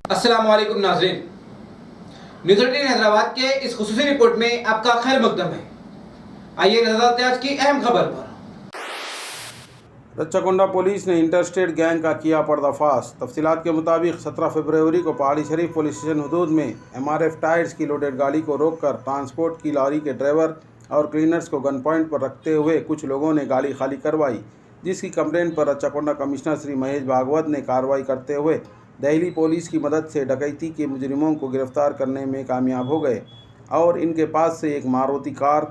अस्सलाम वालेकुम नाज़रीन, न्यूज़ 18 हैदराबाद के इस खुसूसी रिपोर्ट में आपका खैर मकदम है। आइए नजर डालते हैं आज की अहम खबर पर। रच्चाकोंडा पुलिस ने इंटरस्टेट गैंग का किया पर्दाफाश। तफसीलात के मुताबिक 17 फरवरी को पहाड़ी शरीफ पुलिस स्टेशन हदूद में MRF टायर्स की लोडेड गाड़ी को रोककर ट्रांसपोर्ट की लॉरी के ड्राइवर और क्लीनर्स को गन पॉइंट पर रखते हुए कुछ लोगों ने गाड़ी खाली करवाई, जिसकी कंप्लेंट पर रच्चाकोंडा कमिश्नर श्री महेश भागवत ने कार्रवाई करते हुए दिल्ली पुलिस की मदद से डकैती के मुजरिमों को गिरफ्तार करने में कामयाब हो गए और इनके पास से एक मारुति कार,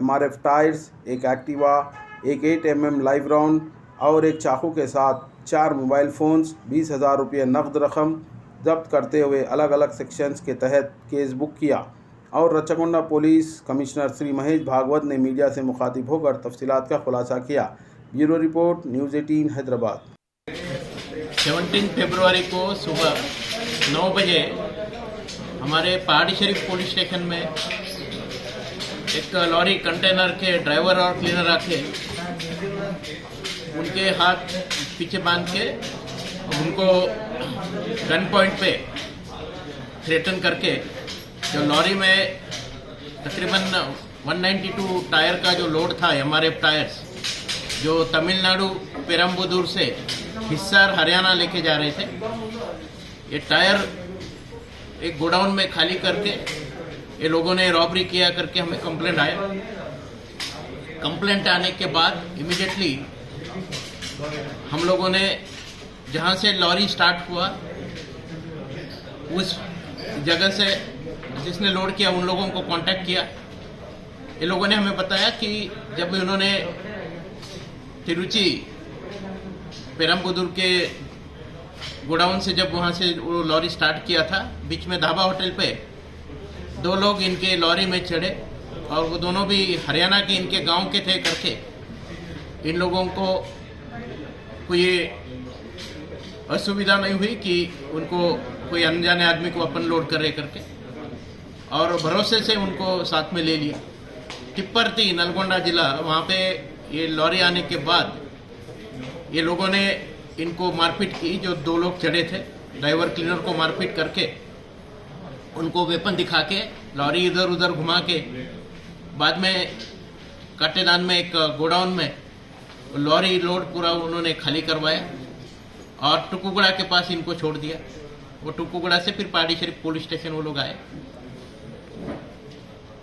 MRF टायर्स, एक एक्टिवा, एक 8mm लाइव राउंड और एक चाकू के साथ 4 मोबाइल फ़ोन्स, 20,000 रुपये नकद रकम जब्त करते हुए अलग अलग सेक्शंस के तहत केस बुक किया। और रच्चाकोंडा पुलिस कमिश्नर श्री महेश भागवत ने मीडिया से मुखातिब होकर तफसीलात का खुलासा किया। Bureau report, news 18 Hyderabad. 17 फरवरी को सुबह 9 बजे हमारे पहाड़ी शरीफ पुलिस स्टेशन में एक लॉरी कंटेनर के ड्राइवर और क्लीनर आके उनके हाथ पीछे बांध के उनको गन पॉइंट पे थ्रेटन करके जो लॉरी में तकरीबन 192 टायर का जो लोड था MRF टायर्स, जो तमिलनाडु पेरम्बुदूर से हिसार हरियाणा लेके जा रहे थे, ये टायर एक गोडाउन में खाली करके ये लोगों ने रॉबरी किया करके हमें कंप्लेंट आया। कंप्लेंट आने के बाद इमीडिएटली हम लोगों ने जहाँ से लॉरी स्टार्ट हुआ उस जगह से जिसने लोड किया उन लोगों को कांटेक्ट किया। ये लोगों ने हमें बताया कि जब उन्होंने तिरुचि पेरम्बुदूर के गोडाउन से जब वहाँ से वो लॉरी स्टार्ट किया था, बीच में धाबा होटल पे 2 लोग इनके लॉरी में चढ़े और वो दोनों भी हरियाणा के इनके गांव के थे करके इन लोगों को कोई असुविधा नहीं हुई कि उनको कोई अनजाने आदमी को अपन लोड करे करके, और भरोसे से उनको साथ में ले लिया। टिप्पर थी नलगोंडा जिला, वहाँ पे ये लॉरी आने के बाद ये लोगों ने इनको मारपीट की। जो 2 लोग चढ़े थे, ड्राइवर क्लीनर को मारपीट करके उनको वेपन दिखा के लॉरी इधर उधर घुमा के बाद में काटेदान में एक गोडाउन में लॉरी लोड पूरा उन्होंने खाली करवाया और टुकुगड़ा के पास इनको छोड़ दिया। वो टुकुगड़ा से फिर पहाड़ी शरीफ पुलिस स्टेशन वो लोग आए।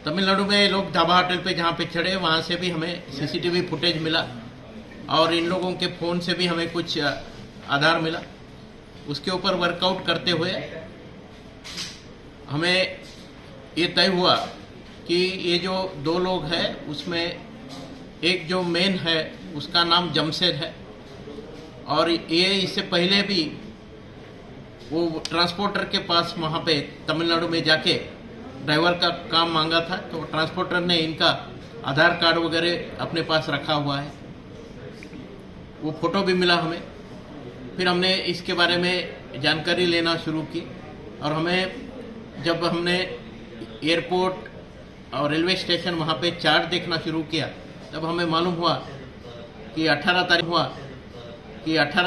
तमिलनाडु में लोग ढाबा होटल पे जहाँ पे चढ़े वहाँ से भी हमें CCTV फुटेज मिला और इन लोगों के फ़ोन से भी हमें कुछ आधार मिला। उसके ऊपर वर्कआउट करते हुए हमें ये तय हुआ कि ये जो 2 लोग हैं उसमें एक जो मेन है उसका नाम जमशेद है और ये इससे पहले भी वो ट्रांसपोर्टर के पास वहाँ पे तमिलनाडु में जाके ड्राइवर का काम मांगा था, तो ट्रांसपोर्टर ने इनका आधार कार्ड वगैरह अपने पास रखा हुआ है। वो फ़ोटो भी मिला हमें। फिर हमने इसके बारे में जानकारी लेना शुरू की और जब हमने एयरपोर्ट और रेलवे स्टेशन वहाँ पे चार्ट देखना शुरू किया तब हमें मालूम हुआ कि 18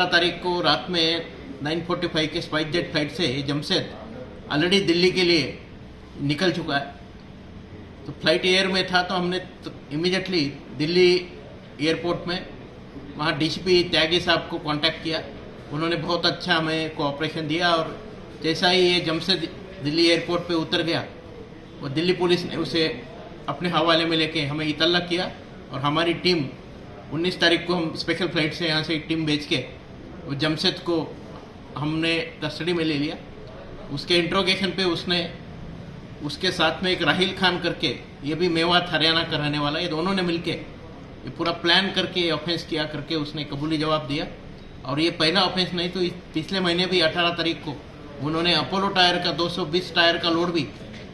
तारीख को रात में 9:45 के स्पाइस जेट फ्लाइट से जमशेद ऑलरेडी दिल्ली के लिए निकल चुका है। तो फ्लाइट एयर में था तो हमने इमीडिएटली दिल्ली एयरपोर्ट में वहाँ DCP त्यागी साहब को कांटेक्ट किया। उन्होंने बहुत अच्छा हमें कोऑपरेशन दिया और जैसा ही ये जमशेद दिल्ली एयरपोर्ट पे उतर गया, वो दिल्ली पुलिस ने उसे अपने हवाले में लेके हमें इतला किया और हमारी टीम 19 तारीख को हम स्पेशल फ्लाइट से यहाँ से एक टीम भेज के वो जमशेद को हमने कस्टडी में ले लिया। उसके इंट्रोगेशन पे उसके साथ में एक राहिल खान करके, ये भी मेवात हरियाणा का रहने वाला, ये दोनों ने मिलके ये पूरा प्लान करके ऑफेंस किया करके उसने कबूली जवाब दिया। और ये पहला ऑफेंस नहीं तो पिछले महीने भी 18 तारीख को उन्होंने अपोलो टायर का 220 टायर का लोड भी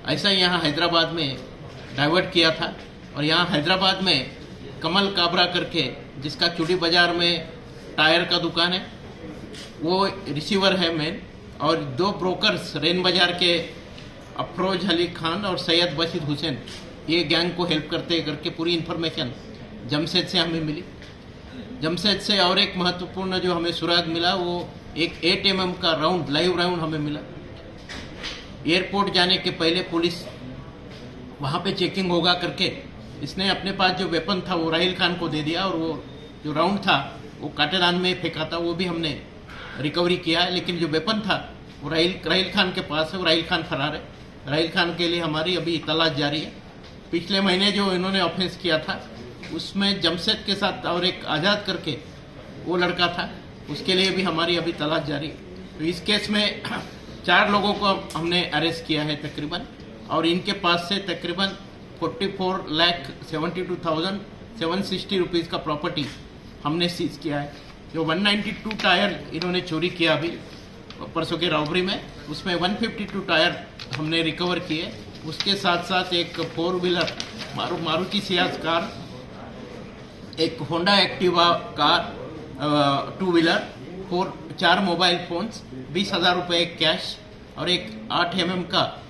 ऐसा ही यहाँ हैदराबाद में डाइवर्ट किया था। और यहाँ हैदराबाद में कमल काबरा करके, जिसका चुड़ी बाज़ार में टायर का दुकान है, वो रिसीवर है मेन, और 2 ब्रोकर्स रेन बाज़ार के अफरोज अली खान और सैयद बशीर हुसैन, ये गैंग को हेल्प करते करके पूरी इन्फॉर्मेशन जमशेद से हमें मिली। जमशेद से और एक महत्वपूर्ण जो हमें सुराग मिला वो एक 8 mm का राउंड, लाइव राउंड हमें मिला। एयरपोर्ट जाने के पहले पुलिस वहाँ पे चेकिंग होगा करके इसने अपने पास जो वेपन था वो राहिल खान को दे दिया, और वो जो राउंड था वो काटेदान में फेंका था, वो भी हमने रिकवरी किया है। लेकिन जो वेपन था वो राहिल खान के पास है, वो राहिल खान फरार है। राहिल खान के लिए हमारी अभी तलाश जारी है। पिछले महीने जो इन्होंने ऑफेंस किया था उसमें जमशेद के साथ और एक आज़ाद करके वो लड़का था, उसके लिए भी हमारी अभी तलाश जारी है। तो इस केस में 4 लोगों को हमने अरेस्ट किया है तकरीबन, और इनके पास से तकरीबन 44,72,760 रुपीज़ का प्रॉपर्टी हमने सीज किया है। जो 192 टायर इन्होंने चोरी किया अभी परसों के रॉबरी में, उसमें 152 टायर हमने रिकवर किए। उसके साथ साथ एक 4 व्हीलर मारुति सियाज कार, एक Honda Activa car 2 wheeler, 4 mobile phones, 20,000 रुपये कैश और एक 8 mm का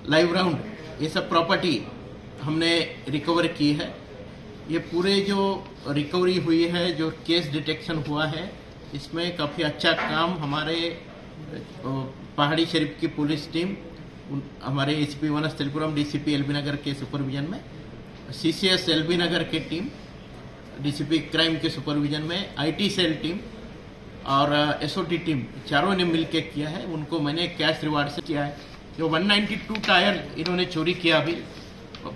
लाइव राउंड, ये सब प्रॉपर्टी हमने रिकवर की है। ये पूरे जो रिकवरी हुई है, जो केस डिटेक्शन हुआ है, इसमें काफ़ी अच्छा काम हमारे पहाड़ी शरीफ की पुलिस टीम, हमारे एसपी वनस तिलपुरम, डीसीपी एलबी नगर के सुपरविजन में, सीसीएस एलबी नगर की टीम, डीसीपी क्राइम के सुपरविजन में, आईटी सेल टीम और एसओटी टीम, चारों ने मिलकर किया है। उनको मैंने कैश रिवार्ड से किया है। जो 192 टायर इन्होंने चोरी किया अभी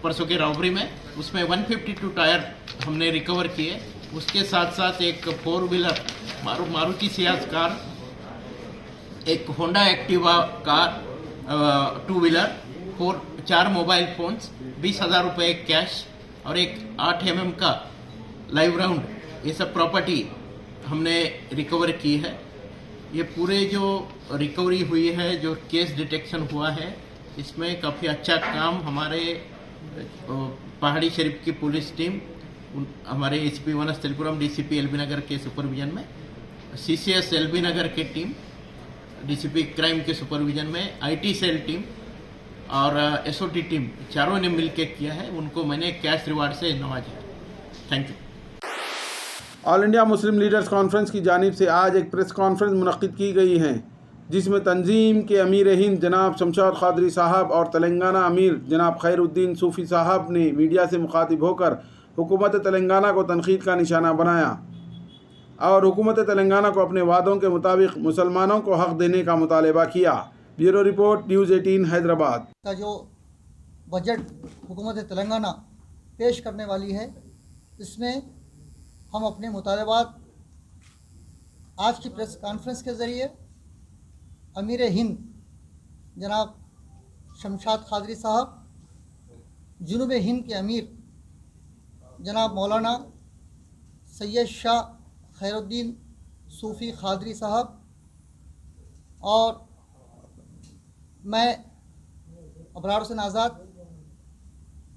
परसों के रॉबरी में, उसमें 152 टायर हमने रिकवर किए। उसके साथ साथ एक 4 व्हीलर मारुति सियाज कार, एक Honda Activa car 2 wheeler, 4 mobile phones, 20,000 रुपये कैश और एक 8 mm का लाइव राउंड, ये सब प्रॉपर्टी हमने रिकवर की है। ये पूरे जो रिकवरी हुई है, जो केस डिटेक्शन हुआ है, इसमें काफ़ी अच्छा काम हमारे पहाड़ी शरीफ की पुलिस टीम, हमारे एसपी वनस तिलपुरम, डीसीपी एलबी नगर के सुपरविजन में, सीसीएस एलबी नगर की टीम, डीसीपी क्राइम के सुपरविजन में, आईटी सेल टीम और एसओटी टीम, चारों ने मिलकर किया है। उनको मैंने कैश रिवार्ड से नवाजा है। Thank you. All India Muslim leaders conference की जानिब से आज एक प्रेस कॉन्फ्रेंस मुनक्किद की गई है, जिसमें तंजीम के अमीर हिंद जनाब शमशाद खादरी साहब और तेलंगाना अमीर जनाब खैरुद्दीन सूफ़ी साहब ने मीडिया से मुखातिब होकर हुकूमत तेलंगाना को तनकीद का निशाना बनाया और हुकूमत तेलंगाना को अपने वादों के मुताबिक मुसलमानों को हक़ देने का मुतालबा किया। Bureau report, news 18 Hyderabad. का जो बजट हुकूमत तेलंगाना पेश करने वाली है, इसमें हम अपने मुतालबात आज की प्रेस कॉन्फ्रेंस के ज़रिए अमीर हिंद जनाब शमशाद खादरी साहब, जुनूब हिंद के अमीर जनाब मौलाना सैयद शाह खैरुद्दीन सूफ़ी खादरी साहब और मैं अबरार हुसैन आज़ाद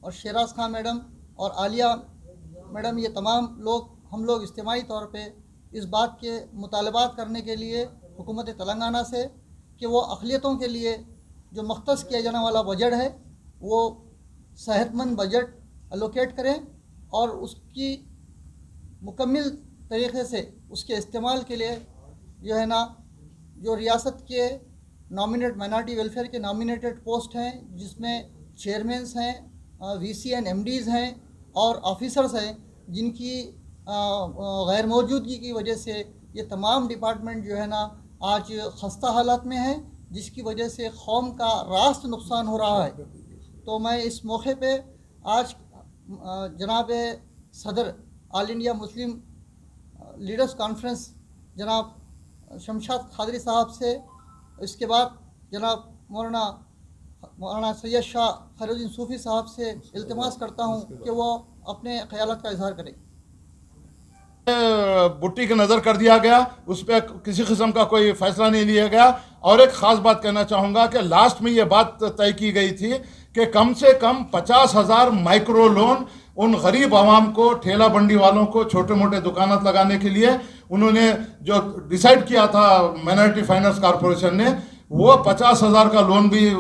और शेराज खान मैडम और आलिया मैडम, ये तमाम लोग हम लोग इज्तिमाई तौर पे इस बात के मुतालबात करने के लिए हुकूमत तेलंगाना से कि वो अक़लियतों के लिए जो मख्तस किया जाने वाला बजट है वो सेहतमंद बजट एलोकेट करें और उसकी मुकम्मल तरीक़े से उसके इस्तेमाल के लिए जो है ना, जो रियासत के नॉमिनेट माइनॉरिटी वेलफेयर के नॉमिनेटेड पोस्ट हैं, जिसमें चेयरमैन्स हैं, वीसी एंड एमडीज़ हैं और ऑफिसर्स हैं, जिनकी गैर मौजूदगी की वजह से ये तमाम डिपार्टमेंट जो है ना आज खस्ता हालात में है, जिसकी वजह से कौम का रास्त नुकसान हो रहा है। तो मैं इस मौके पे आज जनाब सदर all India Muslim leaders conference जनाब शमशाद खादरी साहब से, इसके बाद जनाब मौलाना सैयद शाह खैरुद्दीन सूफ़ी साहब से इल्तिमास करता हूँ कि वो अपने ख्यालात का इजहार करें। बुट्टी की नज़र कर दिया गया, उस पर किसी किस्म का कोई फैसला नहीं लिया गया। और एक ख़ास बात कहना चाहूँगा कि लास्ट में ये बात तय की गई थी कि कम से कम 50,000 माइक्रो लोन उन गरीब आवाम को, ठेला बंडी वालों को, छोटे मोटे दुकानात लगाने के लिए उन्होंने जो डिसाइड किया था माइनॉरिटी फाइनेंस कॉरपोरेशन ने, वो 50,000 का लोन भी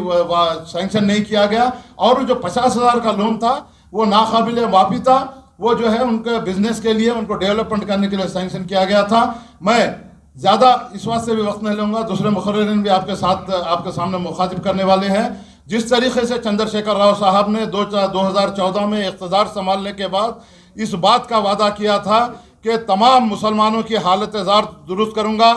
सैंक्शन नहीं किया गया। और जो 50,000 का लोन था वो नाकाबिल वापी था, वो जो है उनके बिजनेस के लिए, उनको डेवलपमेंट करने के लिए सैंक्शन किया गया था। मैं ज़्यादा इस बात से भी वक्त नहीं लूँगा, दूसरे मुखर्रिरीन भी आपके साथ आपके सामने मुखातिब करने वाले हैं। जिस तरीके से चंद्रशेखर राव साहब ने 2014 में इक़्तिदार संभालने के बाद इस बात का वादा किया था कि तमाम मुसलमानों की हालत ज़ार दुरुस्त करूँगा,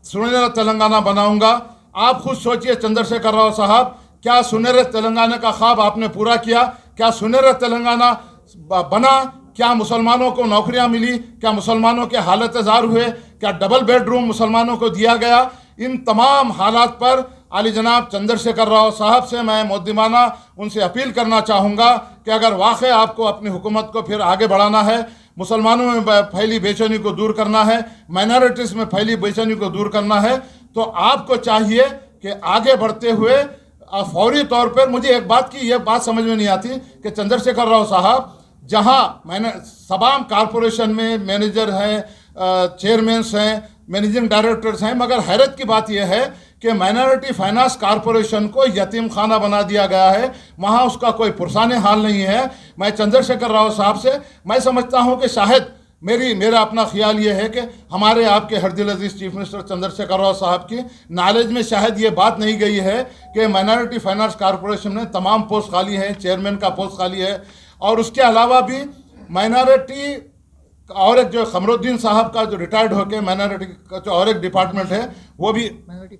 सुनहरा तेलंगाना बनाऊँगा। आप खुद सोचिए चंद्रशेखर राव साहब, क्या सुनहरे तेलंगाना का ख्वाब आपने पूरा किया? क्या सुनहरा तेलंगाना बना? क्या मुसलमानों को नौकरियां मिली? क्या मुसलमानों के हालत ज़ार हुए? क्या डबल बेडरूम मुसलमानों को दिया गया? इन तमाम हालात पर आली जनाब चंद्रशेखर राव साहब से मैं मुद्दिमाना उनसे अपील करना चाहूँगा कि अगर वाकई आपको अपनी हुकूमत को फिर आगे बढ़ाना है, मुसलमानों में फैली बेचैनी को दूर करना है, माइनॉरिटीज़ में फैली बेचैनी को दूर करना है, तो आपको चाहिए कि आगे बढ़ते हुए फौरी तौर पर, मुझे एक बात की यह बात समझ में नहीं आती कि चंद्रशेखर राव साहब जहां मैंने तमाम कॉरपोरेशन में मैनेजर हैं, चेयरमैन्स हैं, मैनेजिंग डायरेक्टर्स हैं, मगर हैरत की बात यह है कि माइनॉरिटी फाइनेंस कॉरपोरेशन को यतीम खाना बना दिया गया है। वहां उसका कोई पुरसाने हाल नहीं है। मैं चंद्रशेखर राव साहब से मैं समझता हूं कि शायद मेरा अपना ख्याल ये है कि हमारे आपके हरदिल अजीज़ चीफ मिनिस्टर चंद्रशेखर राव साहब की नॉलेज में शायद ये बात नहीं गई है कि माइनॉरिटी फाइनेंस कॉरपोरेशन में तमाम पोस्ट खाली हैं, चेयरमैन का पोस्ट खाली है, और उसके अलावा भी माइनॉरिटी और एक जो खमरुद्दीन साहब का जो रिटायर्ड होकर माइनॉरिटी का जो और एक डिपार्टमेंट है, वो भी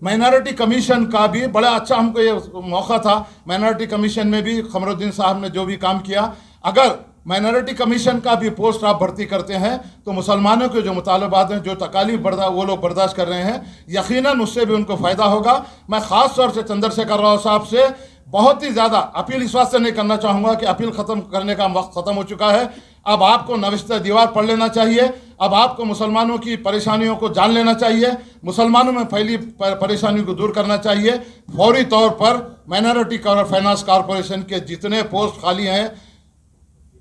माइनॉरिटी कमीशन का भी बड़ा अच्छा हमको ये मौका था। माइनॉरिटी कमीशन में भी खमरुद्दीन साहब ने जो भी काम किया, अगर माइनॉरिटी कमीशन का भी पोस्ट आप भर्ती करते हैं तो मुसलमानों के जो मुतालबात हैं, जो तकालीफ वो लोग बर्दाश्त कर रहे हैं, यकीनन उससे भी उनको फ़ायदा होगा। मैं ख़ास तौर से चंद्रशेखर राव साहब से बहुत ही ज़्यादा अपील इस बात से नहीं करना चाहूँगा कि अपील ख़त्म करने का वक्त ख़त्म हो चुका है। अब आपको नविश्ता दीवार पढ़ लेना चाहिए। अब आपको मुसलमानों की परेशानियों को जान लेना चाहिए, मुसलमानों में फैली परेशानियों को दूर करना चाहिए। फौरी तौर पर माइनॉरिटी फाइनेंस कॉरपोरेशन के जितने पोस्ट खाली हैं,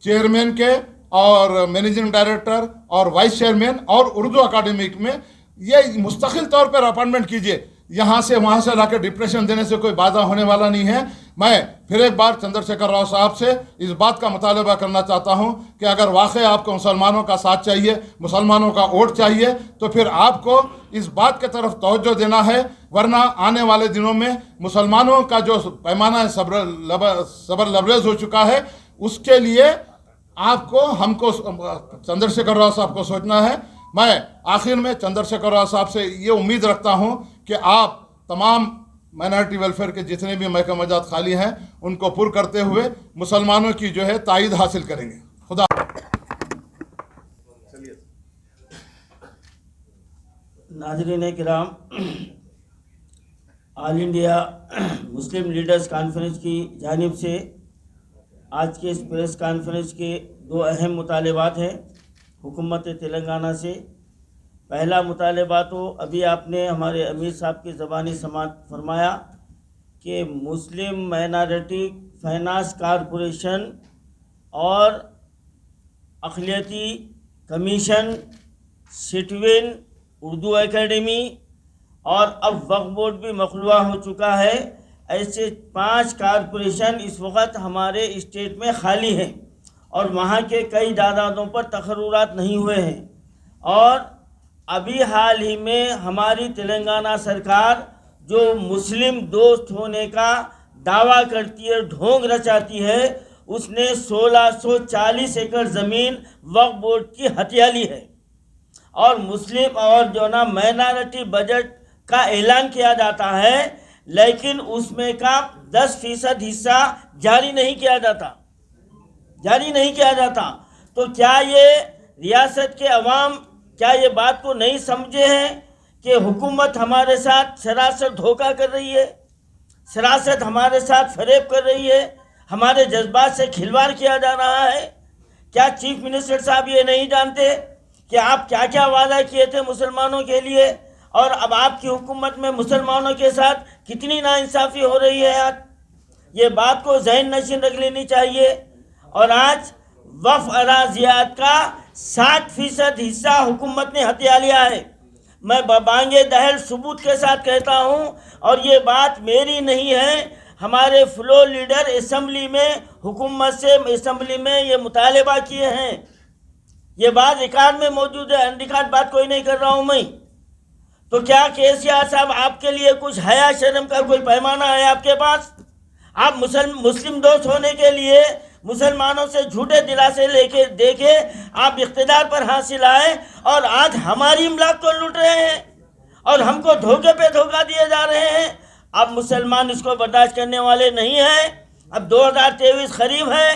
चेयरमैन के और मैनेजिंग डायरेक्टर और वाइस चेयरमैन और उर्दू अकाडमिक में, ये मुस्तकिल तौर पर अपॉइंटमेंट कीजिए। यहाँ से वहाँ से लाकर डिप्रेशन देने से कोई बाधा होने वाला नहीं है। मैं फिर एक बार चंद्रशेखर राव साहब से इस बात का मुतालबा करना चाहता हूँ कि अगर वाकई आपको मुसलमानों का साथ चाहिए, मुसलमानों का वोट चाहिए, तो फिर आपको इस बात की तरफ तवज्जो देना है, वरना आने वाले दिनों में मुसलमानों का जो पैमाना है सबर लबरेज हो चुका है, उसके लिए आपको हमको चंद्रशेखर राव साहब को सोचना है। मैं आखिर में चंद्रशेखर राव साहब से ये उम्मीद रखता हूँ कि आप तमाम माइनॉरिटी वेलफेयर के जितने भी महकमात खाली हैं उनको पुर करते हुए मुसलमानों की जो है तायद हासिल करेंगे। खुदा। नाज़रीन किराम, all India Muslim leaders conference की जानिब से आज के इस प्रेस कॉन्फ्रेंस के दो अहम मुतालबात हैं हुकूमत तेलंगाना से। पहला मुतालबा तो अभी आपने हमारे अमीर साहब की ज़बानी समात फरमाया कि मुस्लिम माइनॉरिटी फाइनेंस कॉरपोरेशन और अक़लियती कमीशन, सिटविन, उर्दू एकेडमी और अब वक्फ बोर्ड भी मखलूआ हो चुका है। ऐसे 5 कॉरपोरेशन इस वक्त हमारे स्टेट में खाली हैं और वहाँ के कई जायदादों पर तकर्रुरात नहीं हुए हैं। और अभी हाल ही में हमारी तेलंगाना सरकार जो मुस्लिम दोस्त होने का दावा करती है, ढोंग रचाती है, उसने 1640 एकड़ ज़मीन वक्फ बोर्ड की हथिया ली है। और मुस्लिम और जो ना माइनॉरिटी बजट का ऐलान किया जाता है, लेकिन उसमें का 10% हिस्सा जारी नहीं किया जाता। तो क्या ये रियासत के अवाम क्या ये बात को नहीं समझे हैं कि हुकूमत हमारे साथ सरासर धोखा कर रही है, सरासर हमारे साथ फरेब कर रही है, हमारे जज्बात से खिलवाड़ किया जा रहा है? क्या चीफ मिनिस्टर साहब ये नहीं जानते कि आप क्या क्या वादा किए थे मुसलमानों के लिए, और अब आपकी हुकूमत में मुसलमानों के साथ कितनी नाइंसाफ़ी हो रही है? आज ये बात को जहन नशीन रख लेनी चाहिए। और आज वक्फ अराजियात का 60% हिस्सा हुकूमत ने हथिया लिया है। मैं बांगे दहल सबूत के साथ कहता हूँ, और ये बात मेरी नहीं है, हमारे फ्लोर लीडर असम्बली में हुकूमत से असम्बली में ये मुतालबा किए हैं। ये बात रिकॉर्ड में मौजूद है, अनरिकॉर्ड बात कोई नहीं कर रहा हूँ मैं। तो क्या केसीआर साहब आपके लिए कुछ हया शर्म का कोई पैमाना है आपके पास? आप मुस्लिम दोस्त होने के लिए मुसलमानों से झूठे दिलासे लेके देके आप इख्तिदार पर हासिल आए और आज हमारी इमलाक को लूट रहे हैं और हमको धोखे पे धोखा दिए जा रहे हैं। अब मुसलमान इसको बर्दाश्त करने वाले नहीं हैं। अब 2023 करीब है।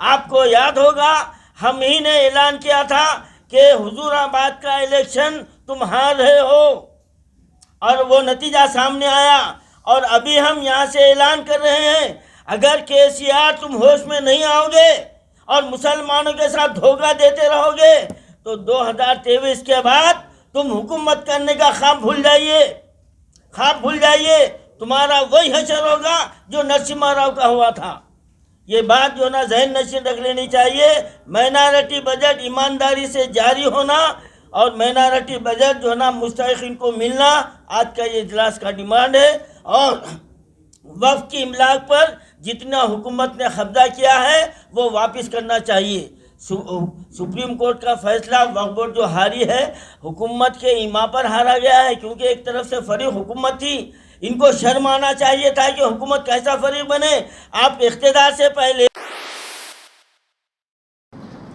आपको याद होगा हम ही ने ऐलान किया था कि हुजूराबाद का इलेक्शन तुम हार रहे हो और वो नतीजा सामने आया। और अभी हम यहाँ से ऐलान कर रहे हैं, अगर केसीआर तुम होश में नहीं आओगे और मुसलमानों के साथ धोखा देते रहोगे तो 2023 के बाद तुम हुकूमत करने का ख्वाब भूल जाइए, ख्वाब भूल जाइए। तुम्हारा वही हशर होगा जो नरसिम्हा राव का हुआ था। ये बात जो ना जहन नशीन रख लेनी चाहिए। माइनॉरिटी बजट ईमानदारी से जारी होना और माइनॉरिटी बजट जो ना मुस्तहिक़ीन को मिलना आज का ये इजलास का डिमांड है। और वक्फ की इमलाक पर जितना हुकूमत ने कब्जा किया है वो वापस करना चाहिए। सुप्रीम कोर्ट का फैसला वक्फ बोर्ड जो हारी है हुकूमत के ईमा पर हारा गया है, क्योंकि एक तरफ से फरीक हुकूमत थी। इनको शर्म आना चाहिए था कि हुकूमत कैसा फरीक बने। आप इख्तिदार से पहले।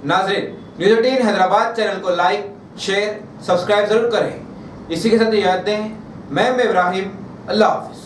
नाज़रीन, न्यूज़ 18 हैदराबाद चैनल को लाइक, शेयर, सब्सक्राइब जरूर करें। इसी के साथ याद दें, मैं इब्राहिम, अल्लाह हाफिज़।